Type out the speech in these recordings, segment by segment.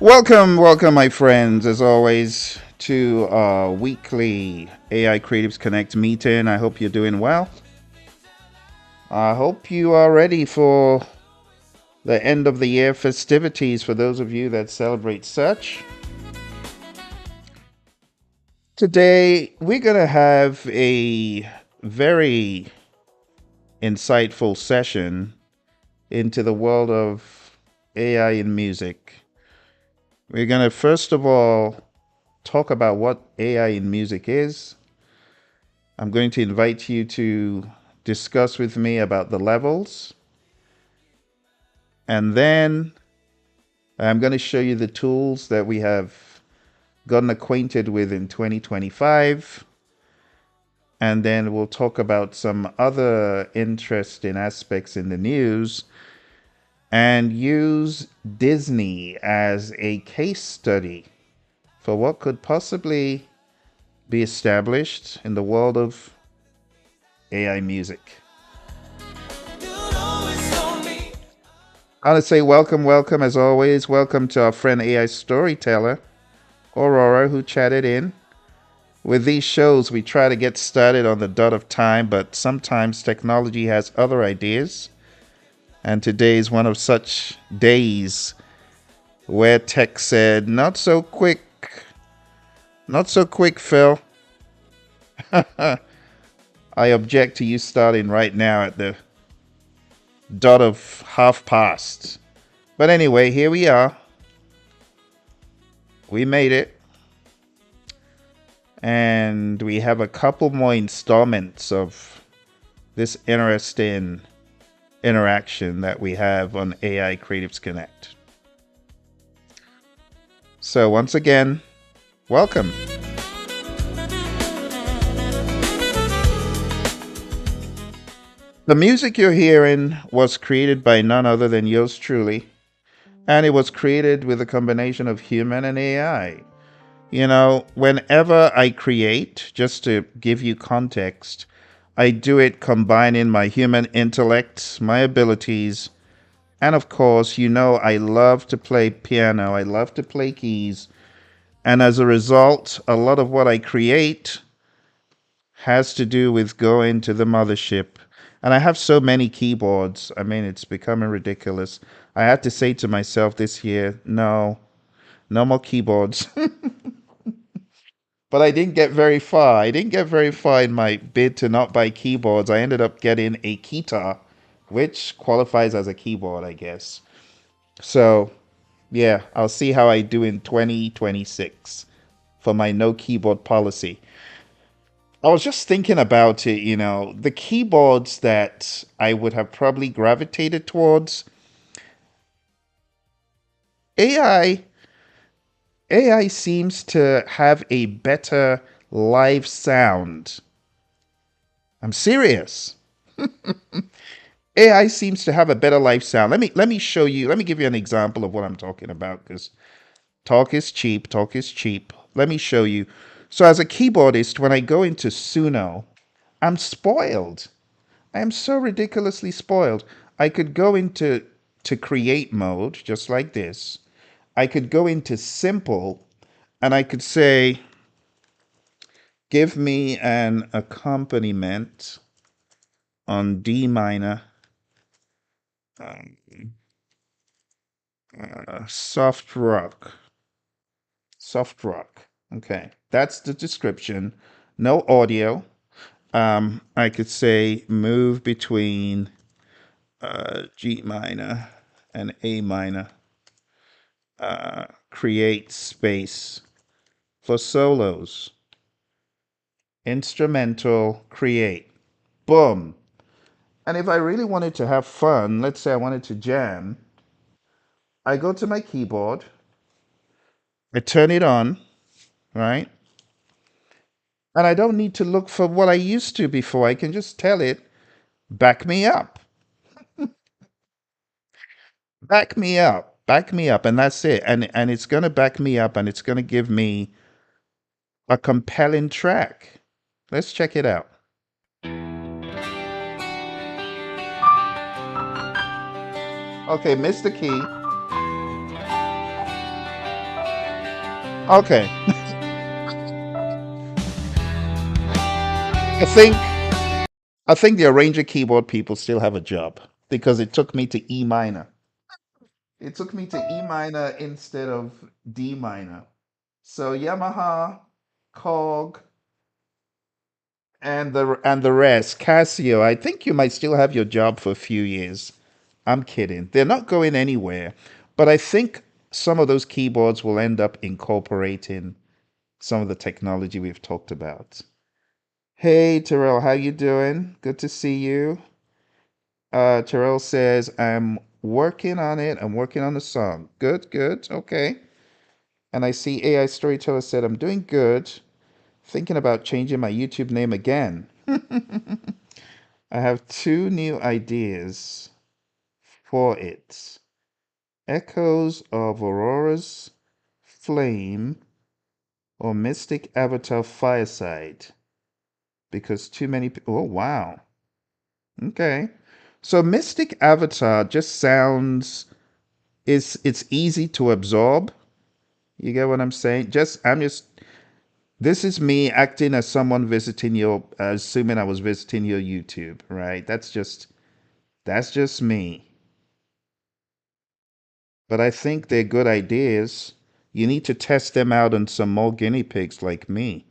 Welcome, my friends, as always, to our weekly AI Creatives Connect meeting. I hope you're doing well. I hope you are ready for the end of the year festivities for those of you that celebrate such. Today, we're going to have a very insightful session into the world of AI in music. We're going to first of all talk about what AI in music is. I'm going to invite you to discuss with me about the levels. And then I'm going to show you the tools that we have gotten acquainted with in 2025. And then we'll talk about some other interesting aspects in the news and use Disney as a case study for what could possibly be established in the world of AI music. I want to say welcome as always. Welcome to our friend AI storyteller, Aurora, who chatted in. With these shows, we try to get started on the dot of time, but sometimes technology has other ideas. And today is one of such days where tech said, not so quick, Phil. I object to you starting right now at the dot of half past. But anyway, here we are. We made it. And we have a couple more installments of this interesting interaction that we have on AI Creatives Connect. So once again, welcome. The music you're hearing was created by none other than yours truly, and it was created with a combination of human and AI. You know, whenever I create, just to give you context, I do it combining my human intellect, my abilities, and of course, you know, I love to play piano, I love to play keys, and as a result, a lot of what I create has to do with going to the mothership. And I have so many keyboards. I mean, it's becoming ridiculous. I had to say to myself this year, no, no more keyboards. But I didn't get very far. I didn't get very far in my bid to not buy keyboards. I ended up getting a guitar, which qualifies as a keyboard, I guess. So, yeah, I'll see how I do in 2026 for my no keyboard policy. I was just thinking about it, you know, the keyboards that I would have probably gravitated towards. AI AI seems to have a better live sound. I'm serious. AI seems to have a better live sound. Let me show you. Let me give you an example of what I'm talking about because talk is cheap. Talk is cheap. Let me show you. So as a keyboardist, when I go into Suno, I'm spoiled. I am so ridiculously spoiled. I could go into to create mode just like this. I could go into simple and I could say give me an accompaniment on D minor, um, soft rock. Soft rock. Okay, that's the description. No audio. I could say move between G minor and A minor. Create space for solos. Instrumental, create. Boom. And if I really wanted to have fun, let's say I wanted to jam, I go to my keyboard, I turn it on, right? And I don't need to look for what I used to before. I can just tell it, back me up, back me up, and that's it. And it's gonna back me up and it's gonna give me a compelling track. Let's check it out. Okay, Mr. Key. Okay. I think I think the arranger keyboard people still have a job because it took me to E minor. It took me to E minor instead of D minor. So Yamaha, Korg, and the rest, Casio, I think you might still have your job for a few years. I'm kidding. They're not going anywhere. But I think some of those keyboards will end up incorporating some of the technology we've talked about. Hey Terrell, how you doing? Good to see you. Terrell says, I'm working on it. I'm working on the song. Good, good. Okay. And I see AI Storyteller said, I'm doing good. Thinking about changing my YouTube name again. I have two new ideas for it. Echoes of Aurora's Flame or Mystic Avatar Fireside. Because too many people. Oh, wow. Okay. So Mystic Avatar just sounds it's easy to absorb. You get what I'm saying? I'm just this is me acting as someone visiting your assuming I was visiting your YouTube, right? That's just me. But I think they're good ideas. You need to test them out on some more guinea pigs like me.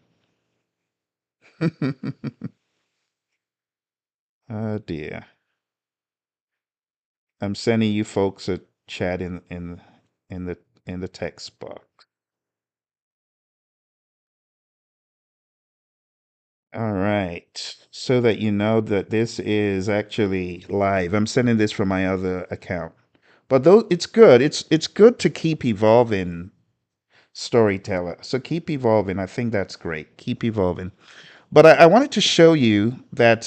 Oh dear. I'm sending you folks a chat in the in the text box. All right. So that you know that this is actually live. I'm sending this from my other account. But though it's good. It's good to keep evolving, storyteller. So keep evolving. I think that's great. Keep evolving. But I wanted to show you that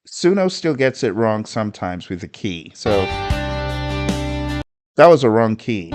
Suno still gets it wrong sometimes with the key. So that was a wrong key.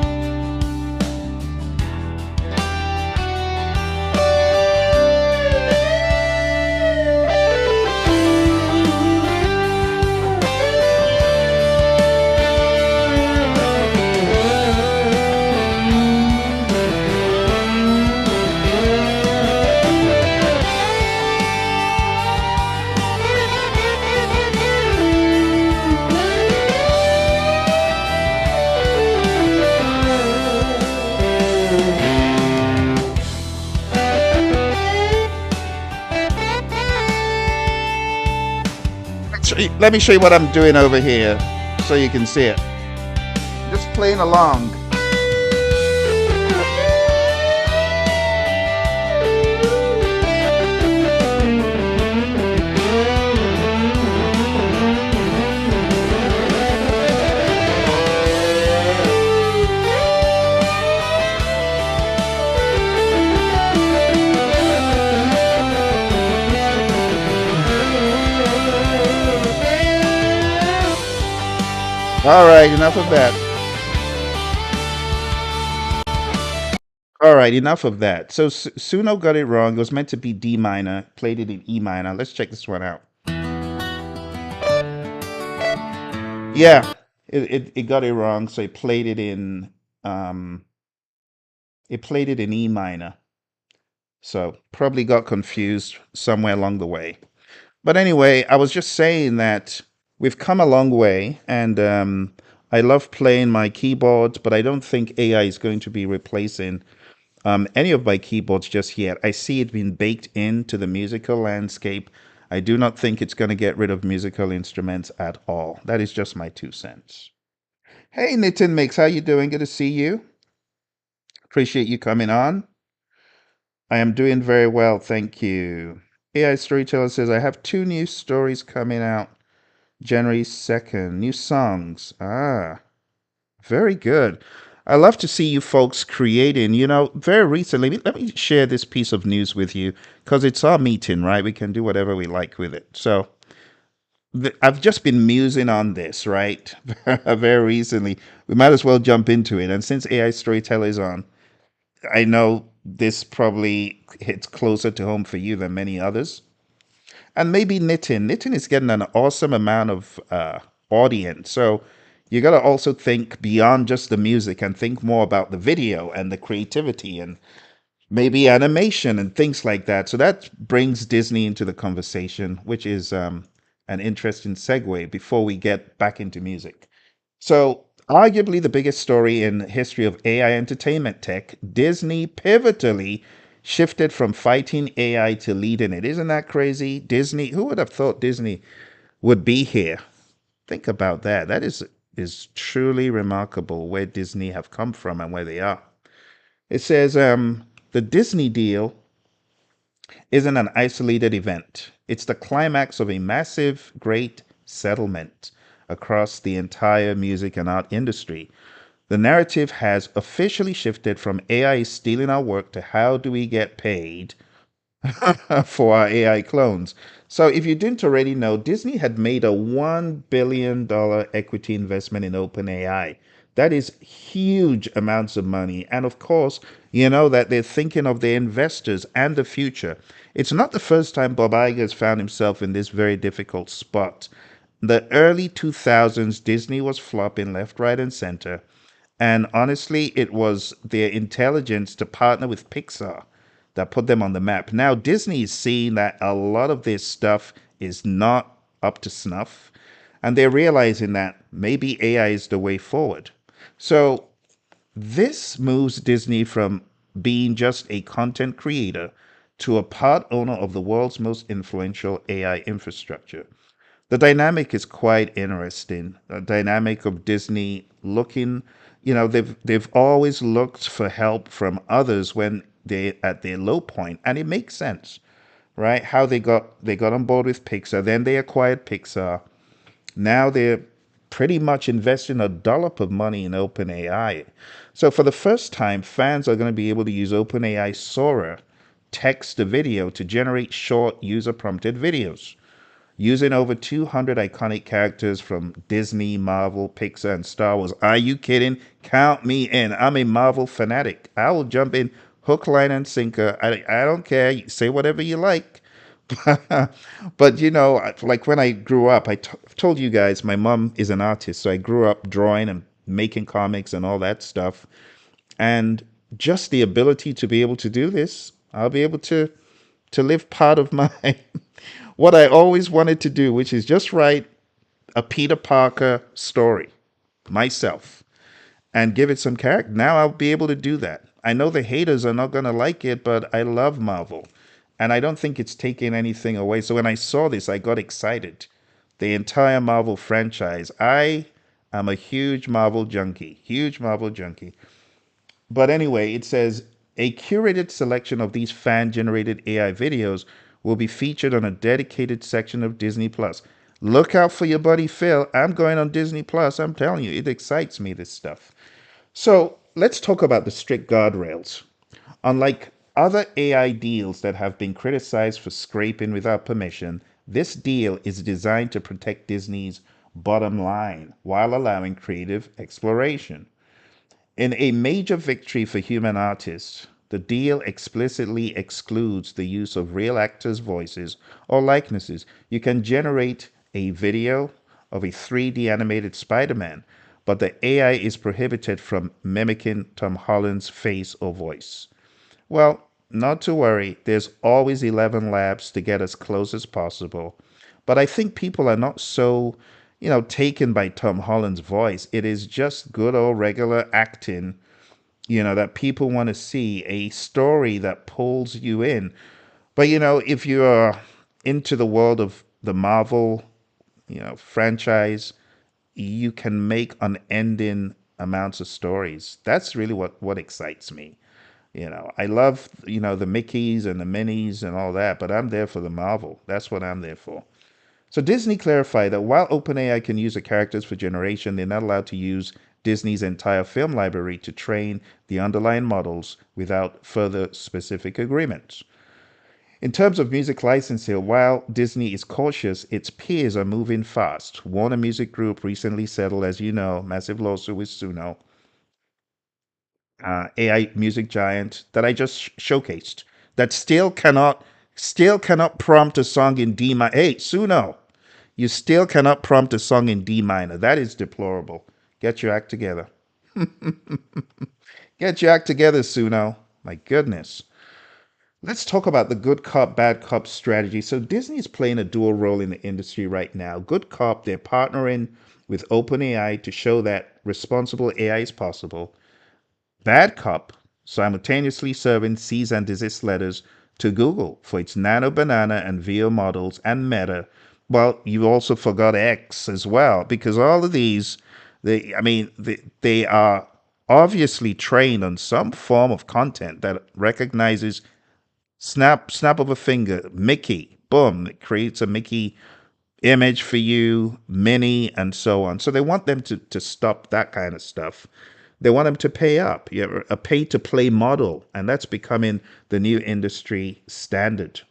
Let me show you what I'm doing over here so you can see it. Just playing along. All right, enough of that. All right, enough of that. So Suno got it wrong. It was meant to be D minor, played it in E minor. Let's check this one out. Yeah, it got it wrong. So um it played it in E minor. So probably got confused somewhere along the way. But anyway, I was just saying that we've come a long way, and I love playing my keyboards, but I don't think AI is going to be replacing any of my keyboards just yet. I see it being baked into the musical landscape. I do not think it's going to get rid of musical instruments at all. That is just my 2 cents. Hey, Nitin Mix, how you doing? Good to see you. Appreciate you coming on. I am doing very well, thank you. AI Storyteller says, I have 2 new stories coming out January 2nd. New songs. Ah, very good. I love to see you folks creating. Very recently, let me share this piece of news with you because it's our meeting, right? We can do whatever we like with it. So I've just been musing on this, right? Very recently. We might as well jump into it. And since AI Storyteller is on, I know this probably hits closer to home for you than many others. And maybe Nitin. Nitin is getting an awesome amount of audience. So You got to also think beyond just the music and think more about the video and the creativity and maybe animation and things like that. So that brings Disney into the conversation, which is an interesting segue before we get back into music. So, arguably the biggest story in the history of AI entertainment tech, Disney pivotally shifted from fighting AI to leading it. Isn't that crazy? Disney, who would have thought Disney would be here? Think about that. That is truly remarkable where Disney have come from and where they are. It says the Disney deal isn't an isolated event. It's the climax of a massive, great settlement across the entire music and art industry. The narrative has officially shifted from AI is stealing our work to how do we get paid for our AI clones. So, if you didn't already know, Disney had made a $1 billion equity investment in OpenAI. That is huge amounts of money. And of course, you know that they're thinking of their investors and the future. It's not the first time Bob Iger has found himself in this very difficult spot. The early 2000s, Disney was flopping left, right, and center. And honestly, it was their intelligence to partner with Pixar that put them on the map. Now, Disney is seeing that a lot of this stuff is not up to snuff, and they're realizing that maybe AI is the way forward. So, this moves Disney from being just a content creator to a part owner of the world's most influential AI infrastructure. The dynamic is quite interesting. The dynamic of Disney looking, they've always looked for help from others when they at their low point, and it makes sense, right? How they got on board with Pixar, then they acquired Pixar. Now they're pretty much investing a dollop of money in OpenAI. So for the first time, fans are going to be able to use OpenAI Sora text to video to generate short user prompted videos using over 200 iconic characters from Disney, Marvel, Pixar, and Star Wars. Are you kidding? Count me in. I'm a Marvel fanatic. I will jump in hook, line, and sinker. I don't care. Say whatever you like. But like when I grew up, told you guys my mom is an artist, so I grew up drawing and making comics and all that stuff. And just the ability to be able to do this, I'll be able to live part of my what I always wanted to do, which is just write a Peter Parker story myself and give it some character. Now I'll be able to do that. I know the haters are not going to like it, but I love Marvel. And I don't think it's taking anything away. So when I saw this, I got excited. The entire Marvel franchise. I am a huge Marvel junkie, huge Marvel junkie. But anyway, it says a curated selection of these fan generated AI videos will be featured on a dedicated section of Disney Plus. Look out for your buddy Phil. I'm going on Disney Plus. I'm telling you, it excites me, this stuff. So let's talk about the strict guardrails. Unlike other AI deals that have been criticized for scraping without permission, this deal is designed to protect Disney's bottom line while allowing creative exploration. In a major victory for human artists, the deal explicitly excludes the use of real actors' voices or likenesses. You can generate a video of a 3D animated Spider Man, but the AI is prohibited from mimicking Tom Holland's face or voice. Well, not to worry, there's always 11 labs to get as close as possible. But I think people are not so, taken by Tom Holland's voice. It is just good old regular acting, that people want to see, a story that pulls you in. But, if you're into the world of the Marvel, franchise, you can make unending amounts of stories. That's really what excites me. I love, the Mickeys and the Minnies and all that, but I'm there for the Marvel. That's what I'm there for. So Disney clarified that while OpenAI can use the characters for generation, they're not allowed to use Disney's entire film library to train the underlying models without further specific agreements. In terms of music licensing, while Disney is cautious, its peers are moving fast. Warner Music Group recently settled, as you know, massive lawsuit with Suno, AI music giant that I just showcased, that still cannot prompt a song in D minor. Hey, Suno, you still cannot prompt a song in D minor. That is deplorable. Get your act together. Get your act together, Suno. My goodness. Let's talk about the good cop, bad cop strategy. So Disney is playing a dual role in the industry right now. Good cop, they're partnering with OpenAI to show that responsible AI is possible. Bad cop, simultaneously serving cease and desist letters to Google for its Nano Banana and VO models and Meta. Well, you also forgot X as well, because all of these, they are obviously trained on some form of content that recognizes snap of a finger, Mickey, boom, it creates a Mickey image for you, Minnie, and so on. So they want them to stop that kind of stuff. They want them to pay up. You have a pay to play model, and that's becoming the new industry standard.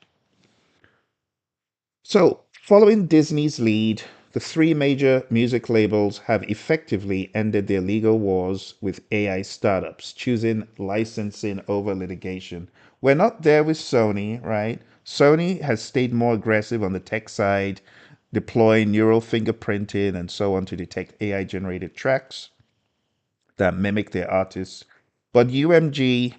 So, following Disney's lead, the three major music labels have effectively ended their legal wars with AI startups, choosing licensing over litigation. We're not there with Sony, right? Sony has stayed more aggressive on the tech side, deploying neural fingerprinting and so on to detect AI generated tracks that mimic their artists. But UMG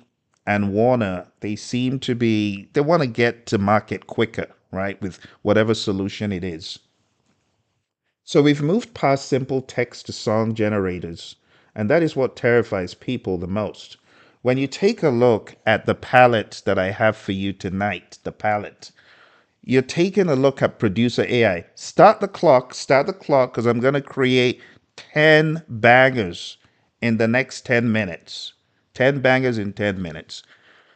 and Warner, they want to get to market quicker, right? With whatever solution it is. So we've moved past simple text to song generators, and that is what terrifies people the most. When you take a look at the palette that I have for you tonight, the palette, you're taking a look at producer AI. Start the clock, because I'm going to create 10 bangers in the next 10 minutes. 10 bangers in 10 minutes.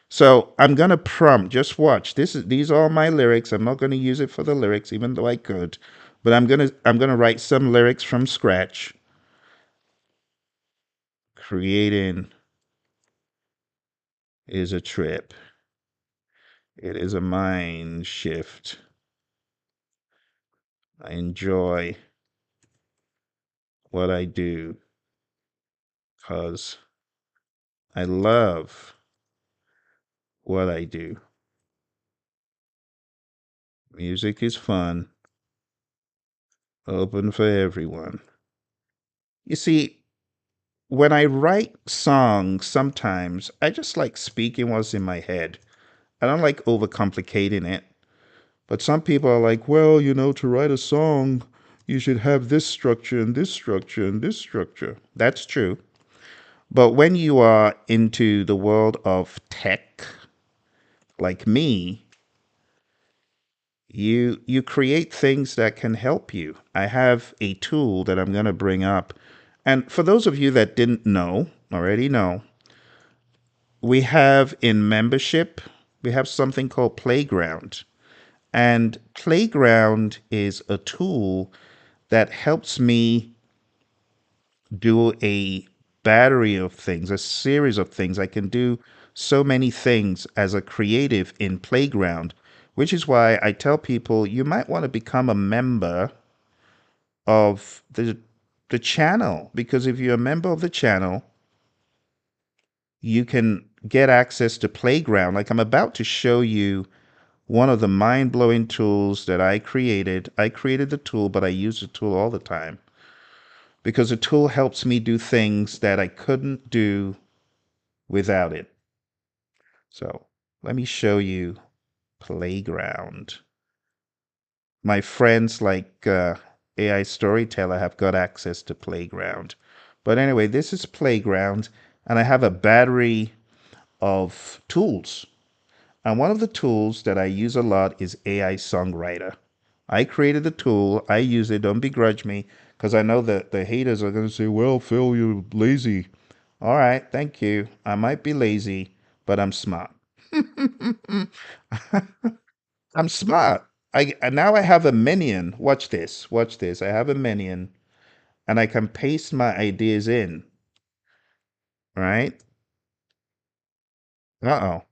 So I'm going to prompt, just watch. These are all my lyrics. I'm not going to use it for the lyrics, even though I could. But I'm going to write some lyrics from scratch. Creating is a trip. It is a mind shift. I enjoy what I do because I love what I do. Music is fun, open for everyone. You see, when I write songs, sometimes I just like speaking what's in my head. I don't like overcomplicating it. But some people are like, well, to write a song, you should have this structure and this structure and this structure. That's true. But when you are into the world of tech, like me, you create things that can help you. I have a tool that I'm going to bring up. And for those of you that didn't know, already know, we have in membership, we have something called Playground. And Playground is a tool that helps me do a battery of things, a series of things. I can do so many things as a creative in Playground, which is why I tell people you might want to become a member of the channel, because if you're a member of the channel, you can get access to Playground. Like I'm about to show you one of the mind-blowing tools that I created. I created the tool, but I use the tool all the time because the tool helps me do things that I couldn't do without it. So let me show you Playground. My friends like AI Storyteller have got access to Playground. But anyway, this is Playground, and I have a battery of tools. And one of the tools that I use a lot is AI Songwriter. I created the tool, I use it, don't begrudge me, because I know that the haters are going to say, well, Phil, you're lazy. All right, thank you. I might be lazy, but I'm smart. I'm smart. And now I have a minion. Watch this. Watch this. I have a minion, and I can paste my ideas in. Right? Uh-oh.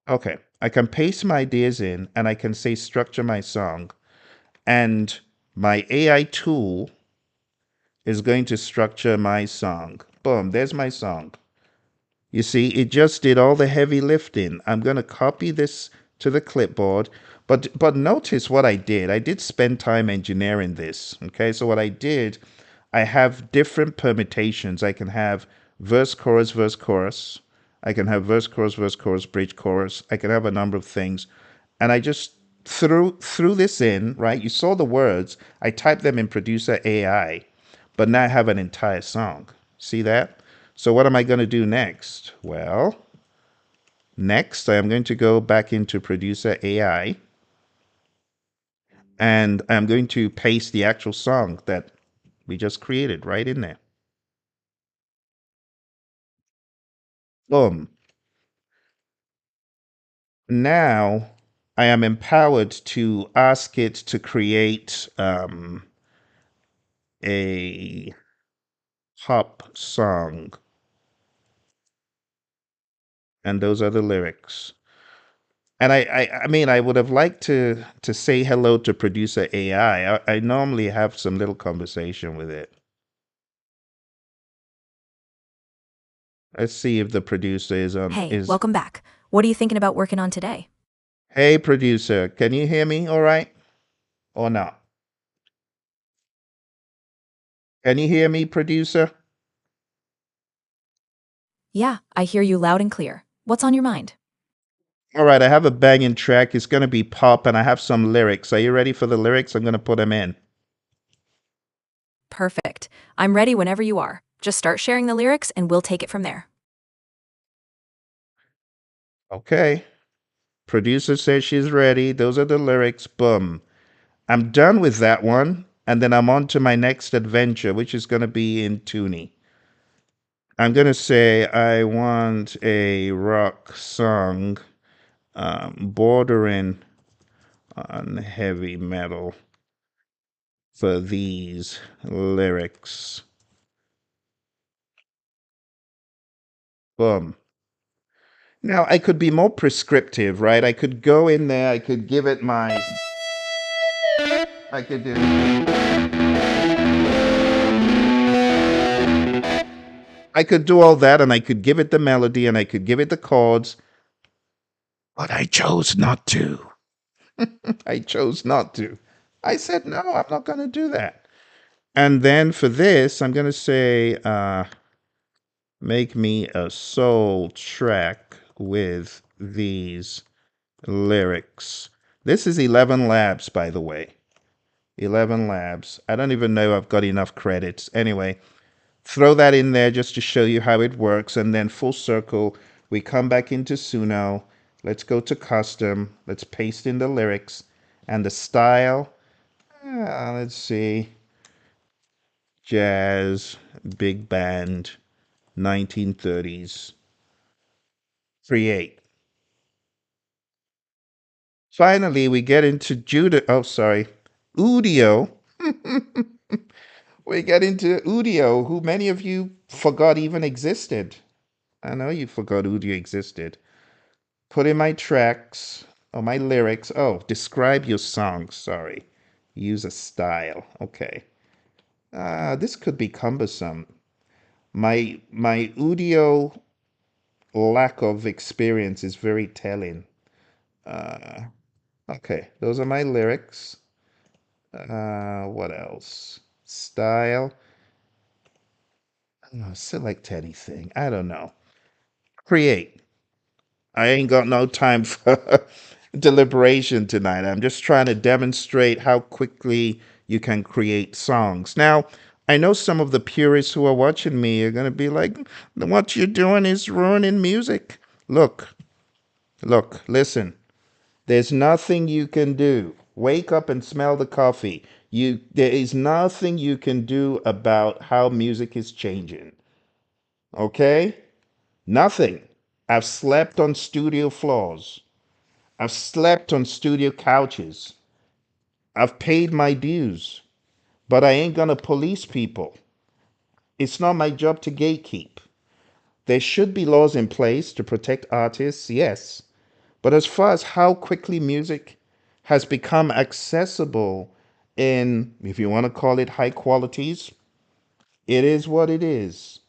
Okay. I can paste my ideas in, and I can say structure my song. And my AI tool is going to structure my song. Boom, there's my song. You see, it just did all the heavy lifting. I'm going to copy this to the clipboard. But notice what I did. I did spend time engineering this. Okay, so what I did, I have different permutations. I can have verse, chorus, verse, chorus. I can have verse, chorus, bridge, chorus. I can have a number of things. And I just threw this in, right? You saw the words. I typed them in Producer AI, but now I have an entire song. See that? So what am I going to do next? Well, next I am going to go back into Producer AI and I'm going to paste the actual song that we just created right in there. Boom. Now I am empowered to ask it to create a pop song, and those are the lyrics. And I mean, I would have liked to say hello to producer AI. I normally have some little conversation with it. Let's see if the producer is on. Hey, Is welcome back. What are you thinking about working on today? Hey producer, can you hear me? All right, or not? Can you hear me, producer? Yeah, I hear you loud and clear. What's on your mind? All right, I have a banging track. It's gonna be pop, and I have some lyrics. Are you ready for the lyrics? I'm gonna put them in. Perfect. I'm ready whenever you are. Just start sharing the lyrics and we'll take it from there. Okay. Producer says she's ready. Those are the lyrics. Boom. I'm done with that one. And then I'm on to my next adventure, which is going to be in Tuney. I'm going to say I want a rock song bordering on heavy metal for these lyrics. Boom. Now, I could be more prescriptive, right? I could go in there, I could give it my. I could do. I could do all that and I could give it the melody and I could give it the chords, but I chose not to. I chose not to. I said, no, I'm not going to do that. And then for this, I'm going to say, make me a soul track with these lyrics. This is 11 Labs, by the way. 11 Labs. I don't even know I've got enough credits. Anyway, throw that in there just to show you how it works. And then full circle, we come back into Suno. Let's go to custom. Let's paste in the lyrics and the style. Let's see. Jazz, big band, 1930s. Create. Finally, we get into Judah. Oh, sorry. Udio. We get into Udio, who many of you forgot even existed. I know you forgot Udio existed. Put in my tracks or my lyrics. Oh, describe your song. Sorry. Use a style. Okay. This could be cumbersome. My Udio lack of experience is very telling. Uh, okay, those are my lyrics. What else? Style. Select anything. I don't know. Create. I ain't got no time for deliberation tonight. I'm just trying to demonstrate how quickly you can create songs. Now, I know some of the purists who are watching me are going to be like, what you're doing is ruining music. Look, listen. There's nothing you can do. Wake up and smell the coffee. There is nothing you can do about how music is changing. Okay? Nothing. I've slept on studio floors. I've slept on studio couches. I've paid my dues, but I ain't gonna police people. It's not my job to gatekeep. There should be laws in place to protect artists, yes. But as far as how quickly music has become accessible in, if you want to call it high qualities, it is what it is.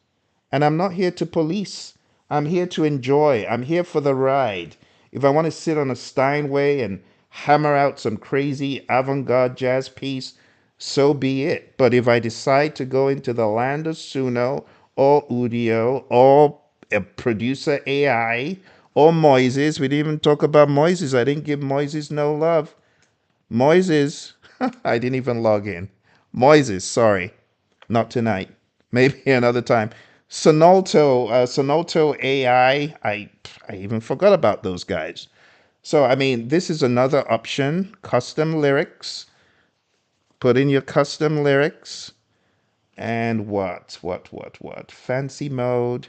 And I'm not here to police. I'm here to enjoy. I'm here for the ride. If I want to sit on a Steinway and hammer out some crazy avant garde jazz piece, so be it. But if I decide to go into the land of Suno or Udio or a producer AI or Moises, we didn't even talk about Moises. I didn't give Moises no love. Moises, I didn't even log in. Moises, sorry, not tonight. Maybe another time. Sonauto AI. I even forgot about those guys. So I mean, this is another option. Custom lyrics. Put in your custom lyrics and what? Fancy mode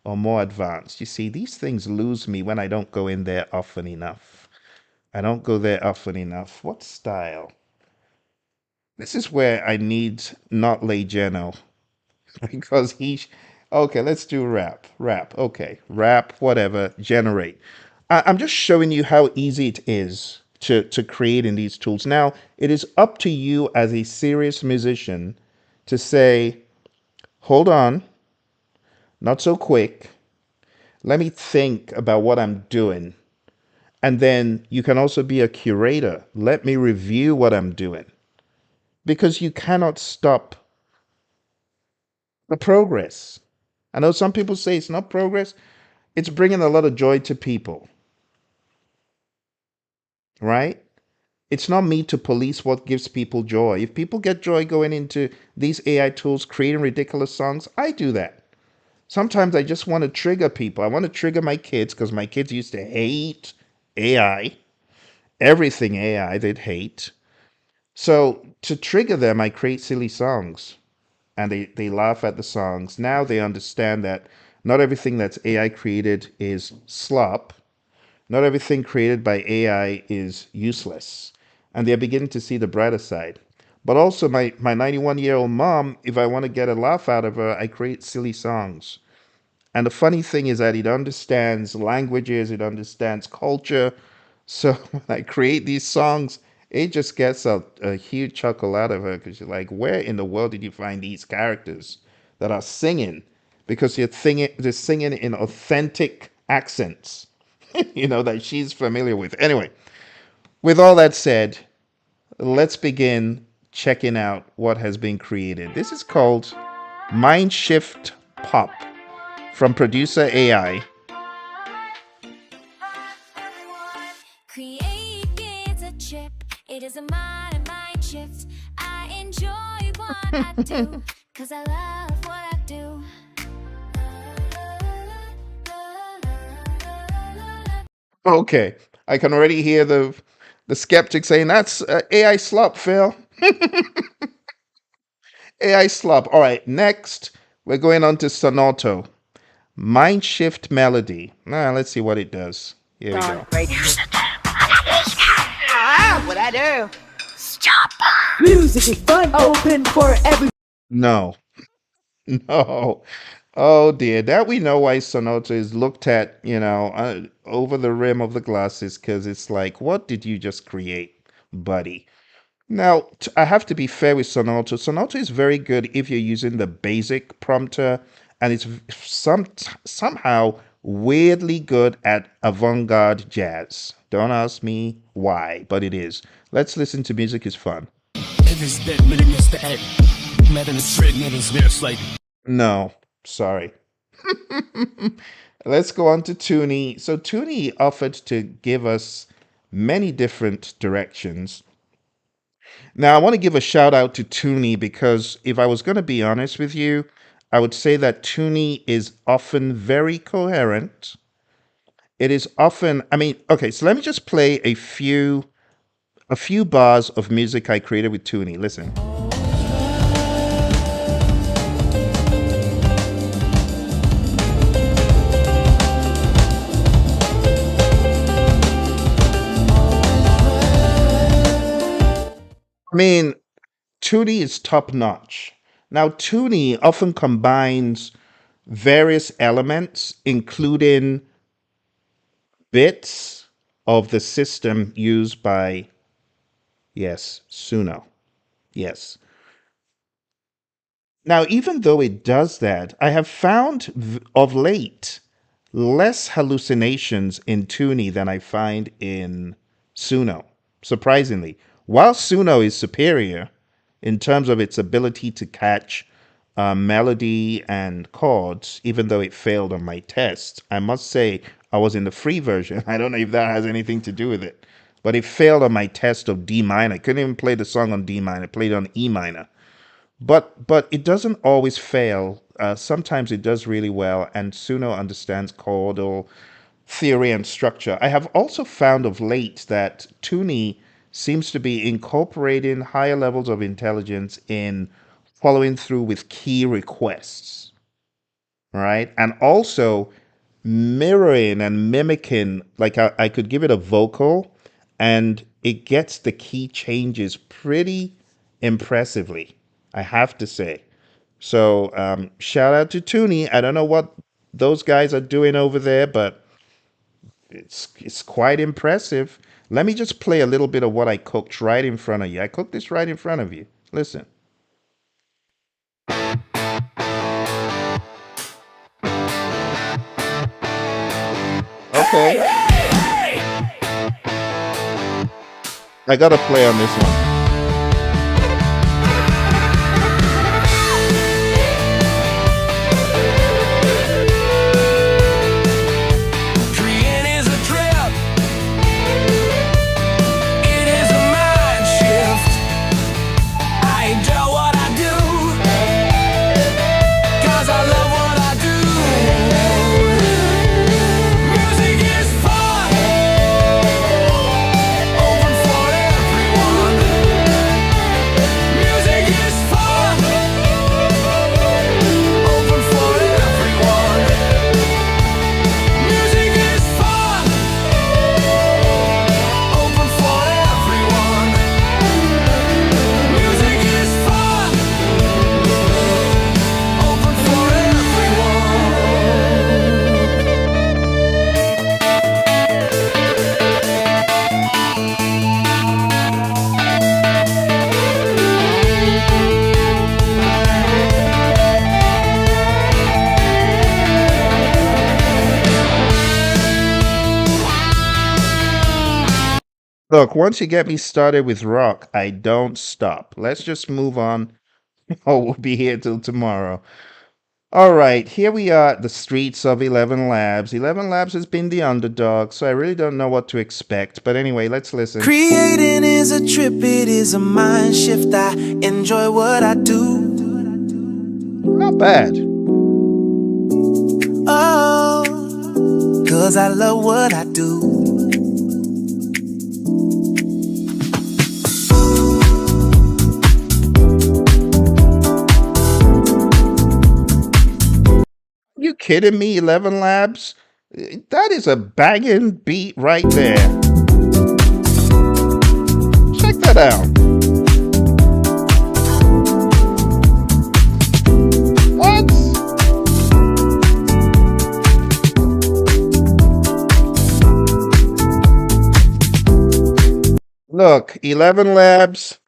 or more advanced. You see, these things lose me when I don't go in there often enough. I don't go there often enough. What style? This is where I need not Legeno because okay, let's do rap. Rap. Okay. Rap, whatever. Generate. I'm just showing you how easy it is to create in these tools. Now, it is up to you as a serious musician to say, hold on, not so quick. Let me think about what I'm doing. And then you can also be a curator. Let me review what I'm doing because you cannot stop the progress. I know some people say it's not progress, it's bringing a lot of joy to people, right? It's not me to police what gives people joy. If people get joy going into these AI tools, creating ridiculous songs, I do that. Sometimes I just want to trigger people. I want to trigger my kids because my kids used to hate AI, everything AI they'd hate. So to trigger them, I create silly songs and they laugh at the songs. Now they understand that not everything that's AI created is slop. Not everything created by AI is useless. And they're beginning to see the brighter side. But also, my 91-year-old mom, if I want to get a laugh out of her, I create silly songs. And the funny thing is that it understands languages, it understands culture. So when I create these songs, it just gets a huge chuckle out of her because you're like, where in the world did you find these characters that are singing? Because they're singing in authentic accents, that she's familiar with. Anyway, with all that said, let's begin checking out what has been created. This is called Mind Shift Pop from producer AI. Create a chip. It is a mind shift. I enjoy what I do, cause I love what I do. Okay, I can already hear the skeptic saying that's AI slop, Phil. AI slop. All right, next we're going on to Sonauto. Mind shift melody. Let's see what it does. Here we go. What I do? Music is fun, open for every. No, no. Oh dear, that we know why Sonauto is looked at, over the rim of the glasses, because it's like, what did you just create, buddy? Now, I have to be fair with Sonauto. Sonauto is very good if you're using the basic prompter, and it's somehow weirdly good at avant-garde jazz. Don't ask me why, but it is. Let's listen to music is fun. No, sorry. Let's go on to Tunee. So Tunee offered to give us many different directions. Now, I want to give a shout out to Tuney because if I was going to be honest with you, I would say that Tuney is often very coherent. It is often, I mean, okay, so let me just play a few bars of music I created with Tuney. Listen. I mean, Tuney is top notch. Now, Tuney often combines various elements, including bits of the system used by, yes, Suno. Yes. Now, even though it does that, I have found of late less hallucinations in Tuni than I find in Suno, surprisingly. While Suno is superior, in terms of its ability to catch melody and chords, even though it failed on my test. I must say, I was in the free version. I don't know if that has anything to do with it, but it failed on my test of D minor. I couldn't even play the song on D minor. I played on E minor. But it doesn't always fail. Sometimes it does really well, and Suno understands chordal theory and structure. I have also found of late that Tunee seems to be incorporating higher levels of intelligence in following through with key requests, right? And also mirroring and mimicking, like I could give it a vocal and it gets the key changes pretty impressively, I have to say. So shout out to Tooney. I don't know what those guys are doing over there, but it's quite impressive. Let me just play a little bit of what I cooked right in front of you. I cooked this right in front of you. Listen. Okay, I gotta play on this one. Creating is a trip, it is a mind shift. I enjoy what I do, cause I love what I do. Music is fun, open for everyone. Music is fun, open for everyone. Music is fun, open for everyone. Music is fun, open for Look, once you get me started with rock, I don't stop. Let's just move on. Oh, we'll be here till tomorrow. All right, here we are at the streets of 11 Labs. 11 Labs has been the underdog, so I really don't know what to expect. But anyway, let's listen. Creating is a trip, it is a mind shift. I enjoy what I do. Not bad. Oh, cause I love what I do. You kidding me, 11 Labs? That is a banging beat right there. Check that out. What? Look, 11 Labs,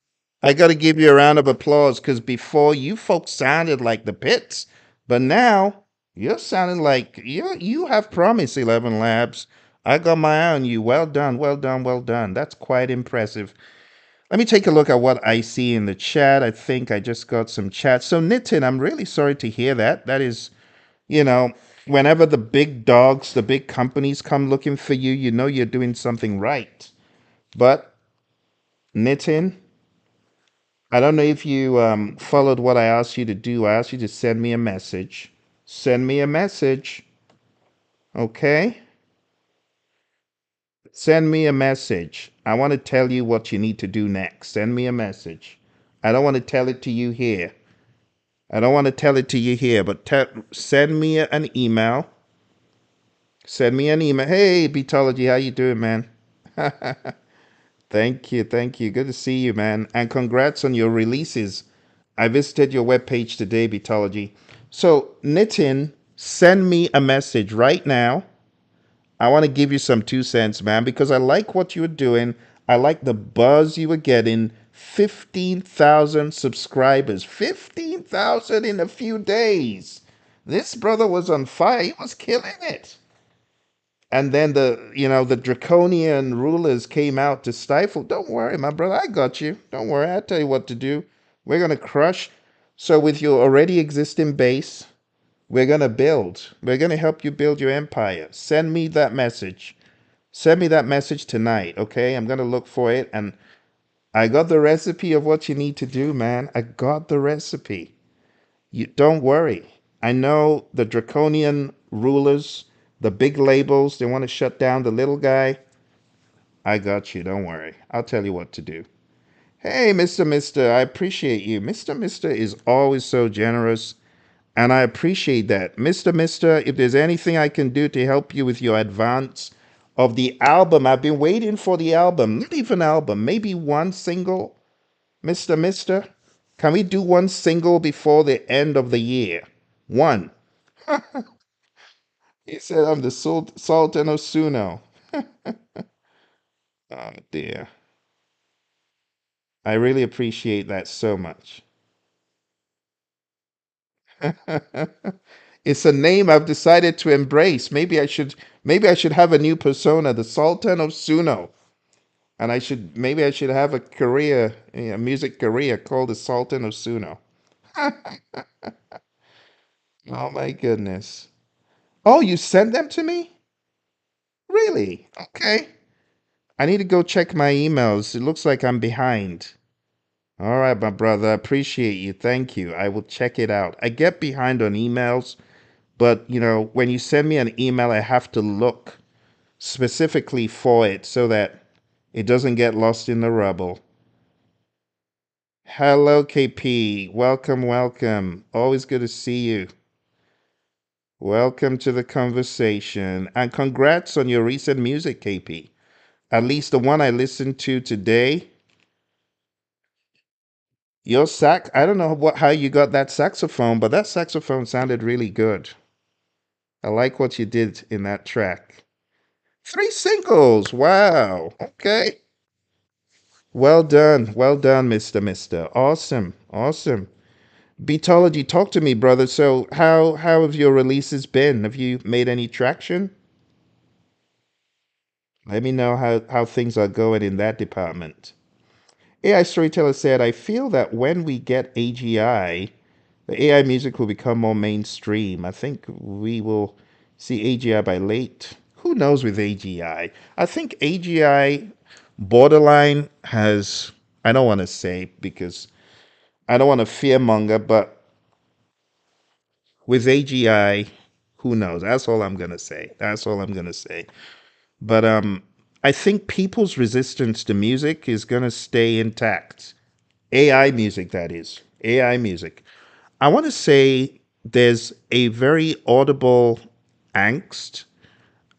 I got to give you a round of applause because before you folks sounded like the pits, but now you're sounding like you have promise, 11 Labs. I got my eye on you. Well done, well done, well done. That's quite impressive. Let me take a look at what I see in the chat. I think I just got some chat. So, Nitin, I'm really sorry to hear that. That is, you know, whenever the big dogs, the big companies come looking for you, you know you're doing something right. But, Nitin, I don't know if you followed what I asked you to do. I asked you to send me a message. Send me a message, okay? Send me a message. I want to tell you what you need to do next. Send me a message. I don't want to tell it to you here. I don't want to tell it to you here, but send me an email. Send me an email. Hey, Beatology, how you doing, man? Thank you, thank you. Good to see you, man. And congrats on your releases. I visited your webpage today, Beatology. So, Nitin, send me a message right now. I want to give you some 2 cents, man, because I like what you were doing. I like the buzz you were getting. 15,000 subscribers. 15,000 in a few days. This brother was on fire. He was killing it. And then the draconian rulers came out to stifle. Don't worry, my brother. I got you. Don't worry. I'll tell you what to do. We're gonna crush. So with your already existing base, we're gonna build. We're gonna help you build your empire. Send me that message. Send me that message tonight, okay? I'm gonna look for it, and I got the recipe of what you need to do, man. I got the recipe. You don't worry. I know the draconian rulers, the big labels, they want to shut down the little guy. I got you. Don't worry. I'll tell you what to do. Hey, Mr. Mister, I appreciate you. Mr. Mister is always so generous, and I appreciate that. Mr. Mister, if there's anything I can do to help you with your advance of the album, I've been waiting for the album. Not even album, maybe one single. Mr. Mister, can we do one single before the end of the year? One. He said, I'm the Sultan of Suno. Oh, dear. I really appreciate that so much. It's a name I've decided to embrace. Maybe I should have a new persona, the Sultan of Suno. And maybe I should have a career, a music career called the Sultan of Suno. Oh my goodness. Oh, you sent them to me? Really? Okay. I need to go check my emails. It looks like I'm behind. All right, my brother. I appreciate you. Thank you. I will check it out. I get behind on emails, but when you send me an email, I have to look specifically for it so that it doesn't get lost in the rubble. Hello, KP. Welcome, welcome. Always good to see you. Welcome to the conversation. And congrats on your recent music, KP. At least the one I listened to today. Your I don't know how you got that saxophone, but that saxophone sounded really good. I like what you did in that track. Three singles. Wow. Okay. Well done. Well done, Mr. Mister. Awesome. Awesome. Beatology, talk to me, brother. So how have your releases been? Have you made any traction? Let me know how things are going in that department. AI Storyteller said, I feel that when we get AGI, the AI music will become more mainstream. I think we will see AGI by late. Who knows with AGI? I think AGI borderline has, I don't want to say because I don't want to fearmonger, but with AGI, who knows? That's all I'm going to say. That's all I'm going to say. But I think people's resistance to music is going to stay intact. AI music, that is. AI music. I want to say there's a very audible angst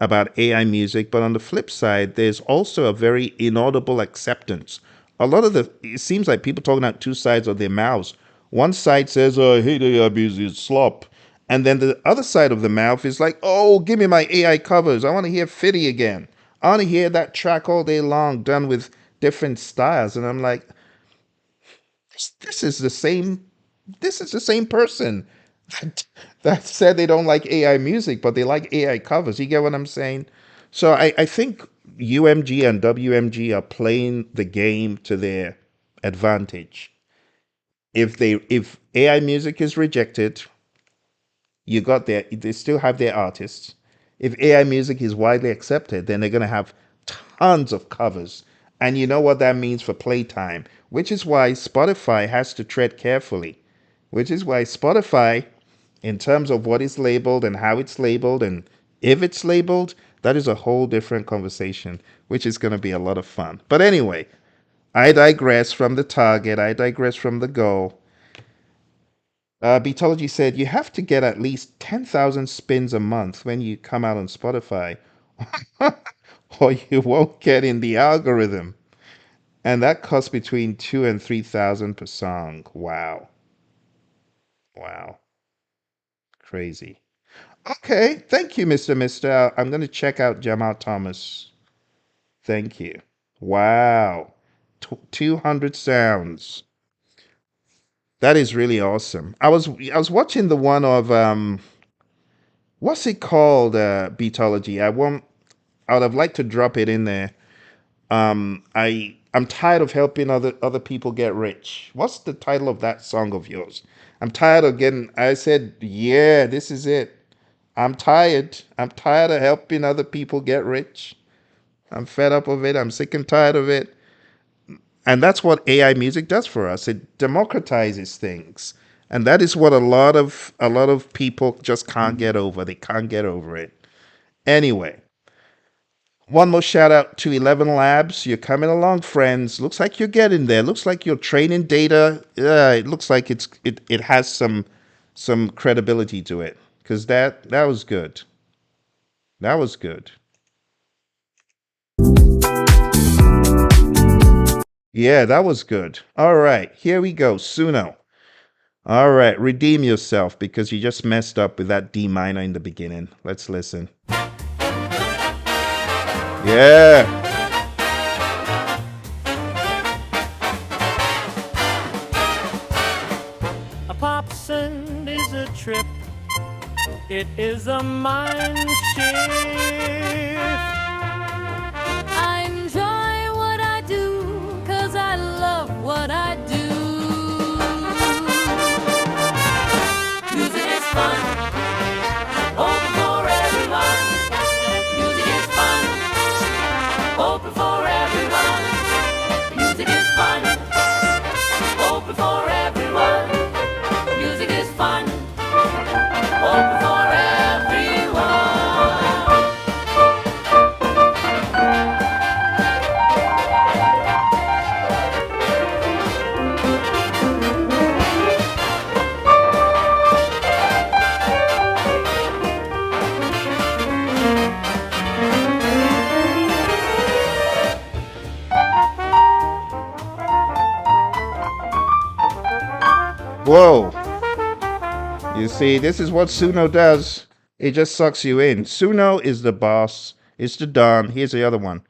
about AI music, but on the flip side, there's also a very inaudible acceptance. It seems like people talking out two sides of their mouths. One side says, oh, I hate AI music, it's slop. And then the other side of the mouth is like, oh, give me my AI covers. I want to hear Fitty again. I want to hear that track all day long done with different styles. And I'm like, this is the same person that, that said they don't like AI music, but they like AI covers. You get what I'm saying? So I think UMG and WMG are playing the game to their advantage. If AI music is rejected, they still have their artists. If AI music is widely accepted, then they're gonna have tons of covers. And you know what that means for playtime, which is why Spotify has to tread carefully. Which is why Spotify, in terms of what is labeled and how it's labeled and if it's labeled, that is a whole different conversation, which is going to be a lot of fun. But anyway, I digress from the target. I digress from the goal. Beatology said you have to get at least 10,000 spins a month when you come out on Spotify, or you won't get in the algorithm. And that costs between 2 and 3,000 per song. Wow. Wow. Crazy. Okay. Thank you, Mr. Mister. I'm going to check out Jamal Thomas. Thank you. Wow. 200 sounds. That is really awesome. I was watching the one of what's it called, Beatology. I would have liked to drop it in there. I'm tired of helping other people get rich. What's the title of that song of yours? I'm tired of getting. I said, yeah, this is it. I'm tired. I'm tired of helping other people get rich. I'm fed up of it. I'm sick and tired of it. And that's what AI music does for us. It democratizes things. And that is what a lot of people just can't get over. They can't get over it. Anyway, one more shout out to 11 Labs. You're coming along, friends. Looks like you're getting there. Looks like your training data. It looks like it has some credibility to it. Cause that was good. That was good. Yeah, that was good. All right, here we go. Suno. All right, redeem yourself because you just messed up with that D minor in the beginning. Let's listen. Yeah. A pop send is a trip. It is a mind shift. I enjoy what I do, cause I love what I do. Music is fun, open for everyone. Music is fun, open for everyone. Music is fun, open for everyone. Music is fun, open for everyone. Whoa. You see, this is what Suno does. It just sucks you in. Suno is the boss. It's the Don. Here's the other one.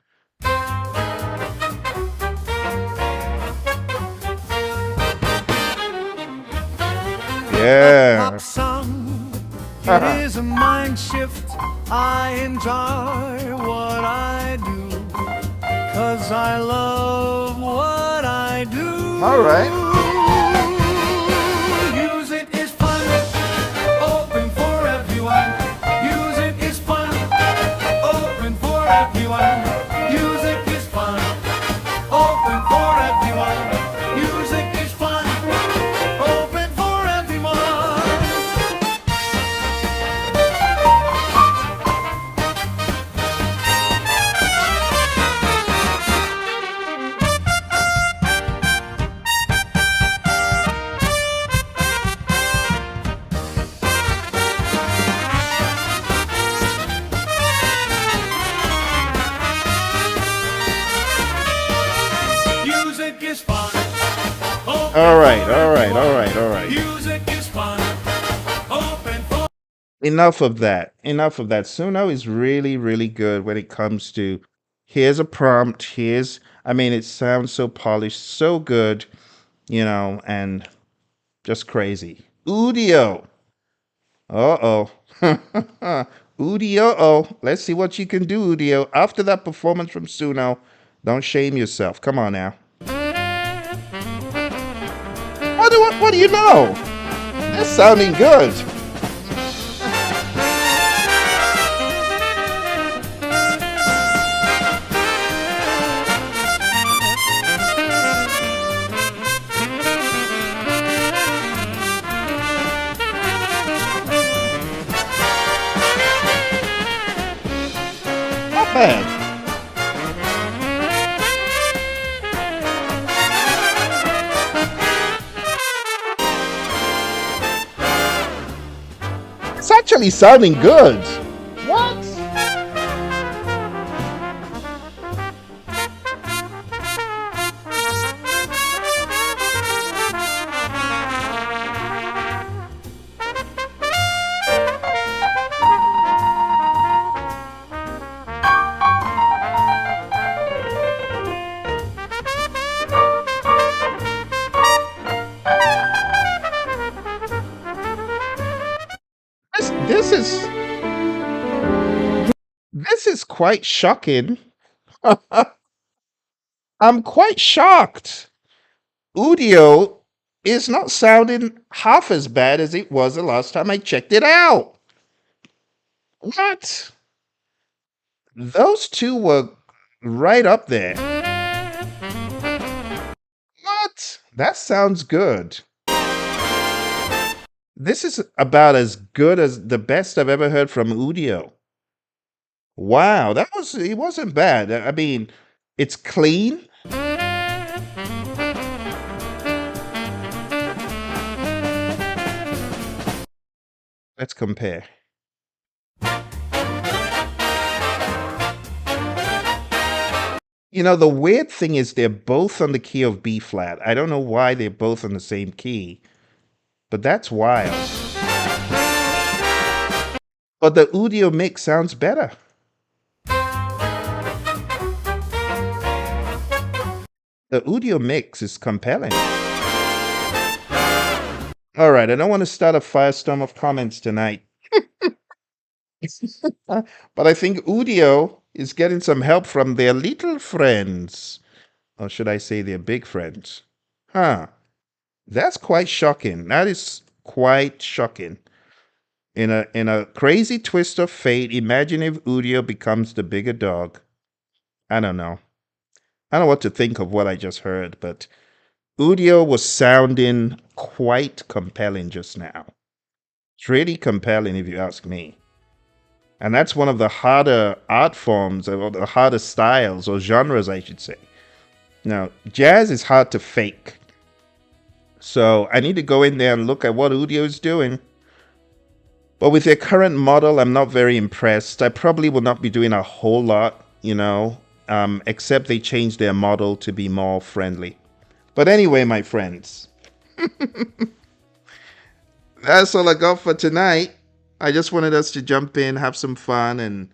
A pop Yeah. song, it is a mind shift. I enjoy what I do, cause I love what I do. All right. Music is fun, open for everyone. Music is fun, open for everyone. Music is fun, open for everyone. Music is fun, open for everyone. Music is fun, All right. All right. All right. All right. music is fun, open for. Enough of that. Enough of that. Suno is really, really good when it comes to here's a prompt. I mean, it sounds so polished, so good, and just crazy. Udio. Uh oh. Udio. Oh. Let's see what you can do, Udio. After that performance from Suno, don't shame yourself. Come on now. What do you know? That's sounding good. Not bad. It's actually sounding good. What? This is this is quite shocking. I'm quite shocked. Udio is not sounding half as bad as it was the last time I checked it out. What? Those two were right up there. What? That sounds good. This is about as good as the best I've ever heard from Udio. Wow, it wasn't bad. I mean, it's clean. Let's compare. You know, the weird thing is they're both on the key of B flat. I don't know why they're both on the same key, but that's wild. But the Udio mix sounds better. The Udio mix is compelling. All right, I don't want to start a firestorm of comments tonight. But I think Udio is getting some help from their little friends. Or should I say their big friends? Huh. That's quite shocking. That is quite shocking. In a crazy twist of fate, imagine if Udio becomes the bigger dog. I don't know. I don't know what to think of what I just heard, but Udio was sounding quite compelling just now. It's really compelling if you ask me. And that's one of the harder art forms, or the harder styles, or genres, I should say. Now, jazz is hard to fake. So I need to go in there and look at what Udio is doing. But with their current model, I'm not very impressed. I probably will not be doing a whole lot, except they change their model to be more friendly. But anyway, my friends, that's all I got for tonight. I just wanted us to jump in, have some fun, and,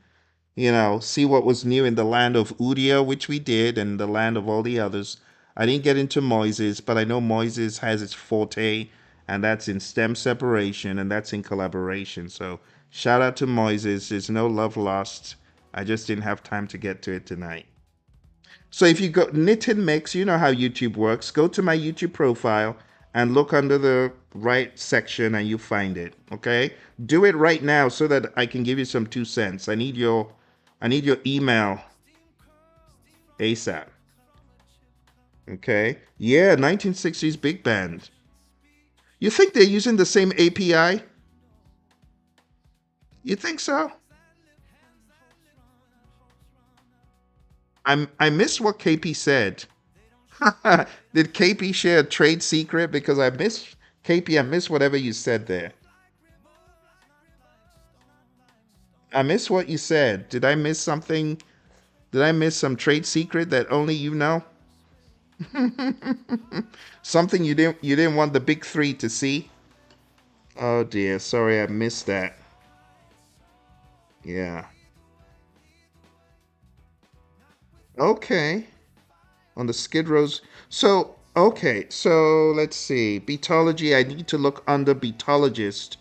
see what was new in the land of Udio, which we did, and the land of all the others. I didn't get into Moises, but I know Moises has its forte, and that's in stem separation, and that's in collaboration. So shout out to Moises. There's no love lost. I just didn't have time to get to it tonight. So if you go knit and mix, you know how YouTube works. Go to my YouTube profile and look under the right section and you find it. Okay? Do it right now so that I can give you some 2 cents. I need your email ASAP. Okay? Yeah, 1960s big band. You think they're using the same API? You think so? I missed what KP said. Did KP share a trade secret? Because I missed KP. I missed whatever you said there. I missed what you said. Did I miss something? Did I miss some trade secret that only you know? Something you didn't want the big three to see? Oh dear, sorry I missed that. Yeah. Okay. On the Skid Rows. So, okay. So, let's see. Beatology. I need to look under Beatologist.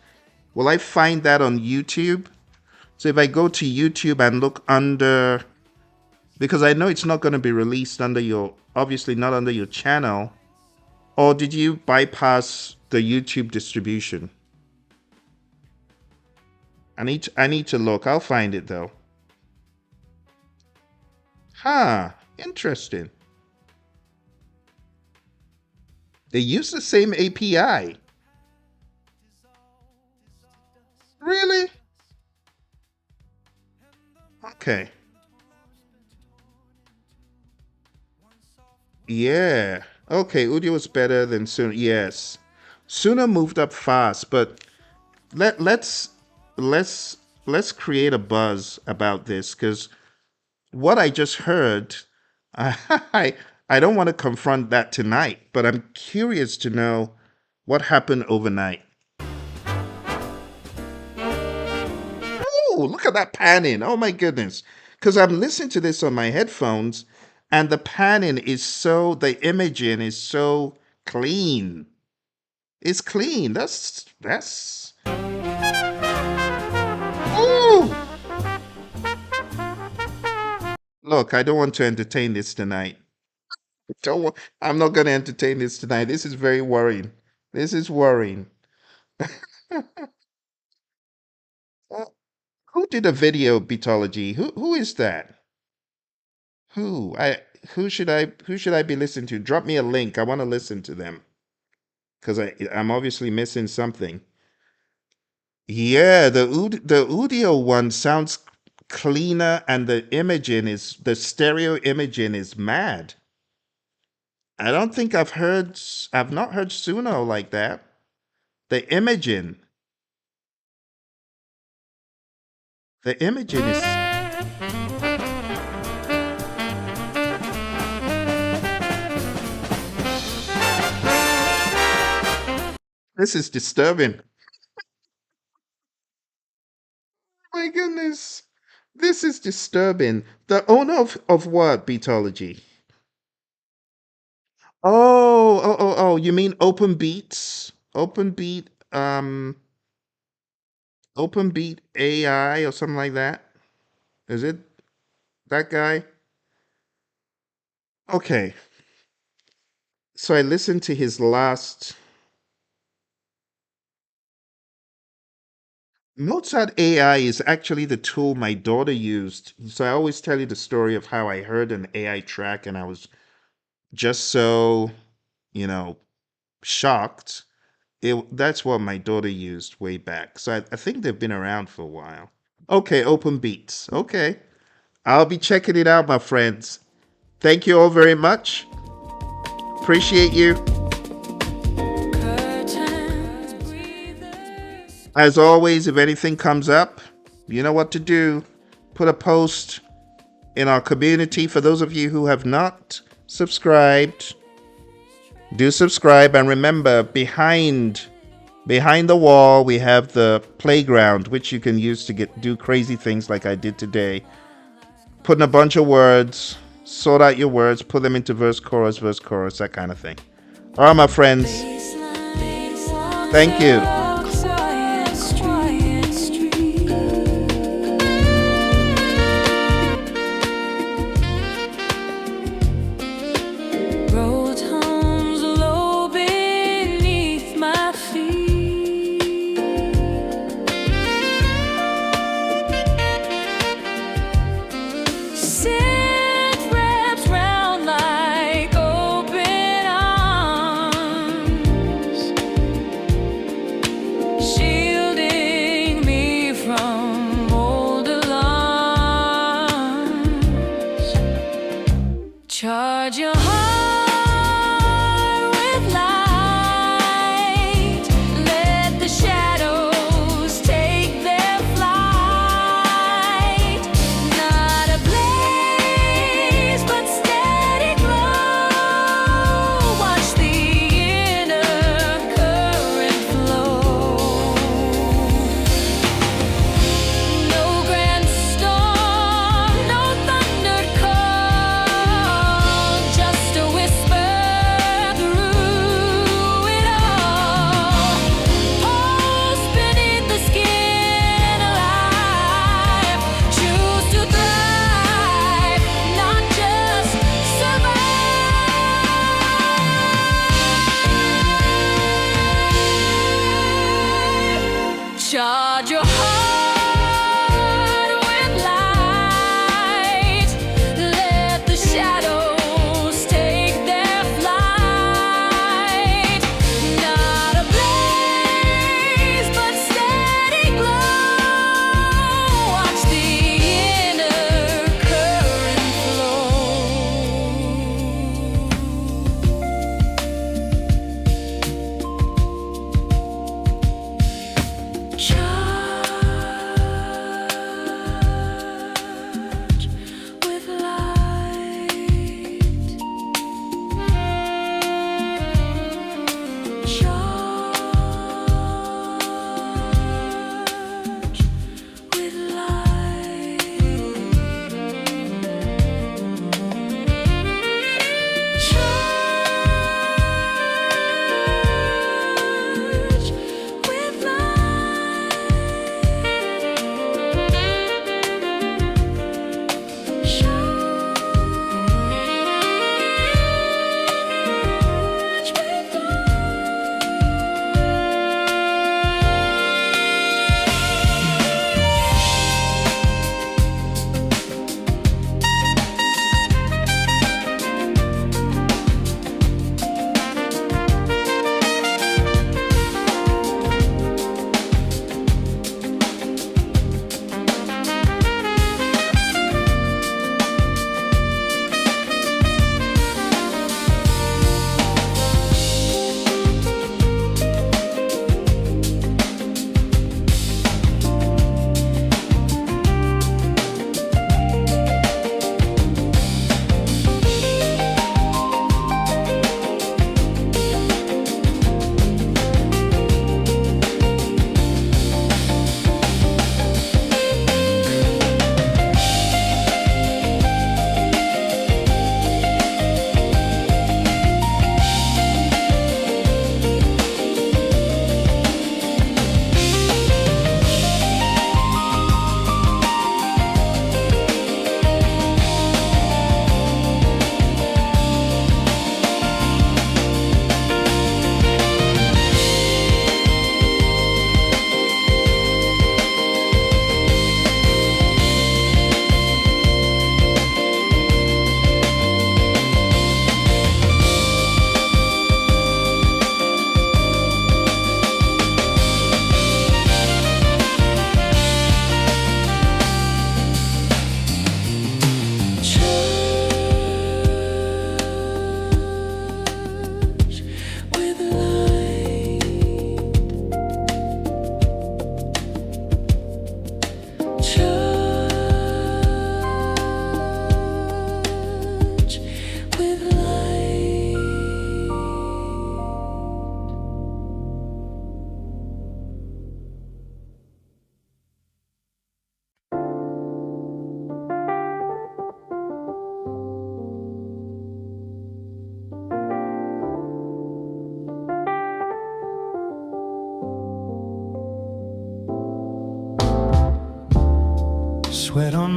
Will I find that on YouTube? So, if I go to YouTube and look under... Because I know it's not going to be released under your... Obviously, not under your channel. Or did you bypass the YouTube distribution? I need to look. I'll find it, though. Huh. Interesting. They use the same API. Really? Okay. Yeah. Okay, Udio was better than Suno. Yes. Suno moved up fast, but let's create a buzz about this, because what I just heard, I don't want to confront that tonight, but I'm curious to know what happened overnight. Oh, look at that panning. Oh my goodness. Because I'm listening to this on my headphones, and the panning is so, the imaging is so clean. It's clean. That's. Ooh. Look, I don't want to entertain this tonight. Don't. I'm not going to entertain this tonight. This is very worrying. This is worrying. Uh, who did a video beatology? Who is that? Who? Who should I be listening to? Drop me a link. I want to listen to them because I'm obviously missing something. Yeah, the Udio one sounds cleaner, and the stereo imaging is mad. I don't think I've not heard Suno like that. The imaging, the imaging is this is disturbing. My goodness, this is disturbing. The owner of what beatology? Oh, you mean Open Beats? Open Beat AI or something like that? Is it that guy? Okay, so I listened to his last Mozart AI is actually the tool my daughter used. So I always tell you the story of how I heard an AI track and I was just so, you know, shocked. That's what my daughter used way back. So I think they've been around for a while. Okay, Open Beats. Okay. I'll be checking it out, my friends. Thank you all very much. Appreciate you. Curtains, breathers. As always, if anything comes up, you know what to do. Put a post in our community. For those of you who have not subscribed, do subscribe. And remember, behind the wall, we have the playground, which you can use to do crazy things like I did today. Put in a bunch of words, sort out your words, put them into verse, chorus, that kind of thing. All right, my friends. Thank you. Quiet street. Road homes low beneath my feet. Scent wraps round like open arms, shielding me from old alarms. Charge your heart with light. Let the shadows take their flight. Not a blaze, but steady glow. Watch the inner current flow. No grand storm, no thunder call, just a whisper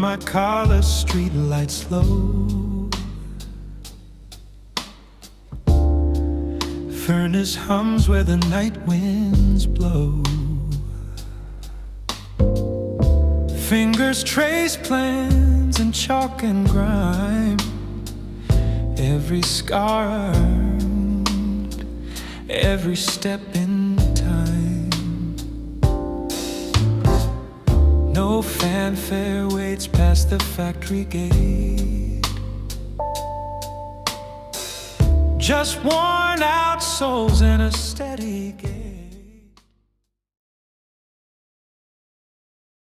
my collar, street lights low. Furnace hums where the night winds blow. Fingers trace plans in chalk and grime. Every scar earned, every step in time. No fanfare waits past the factory gate. Just worn out souls and a steady gait.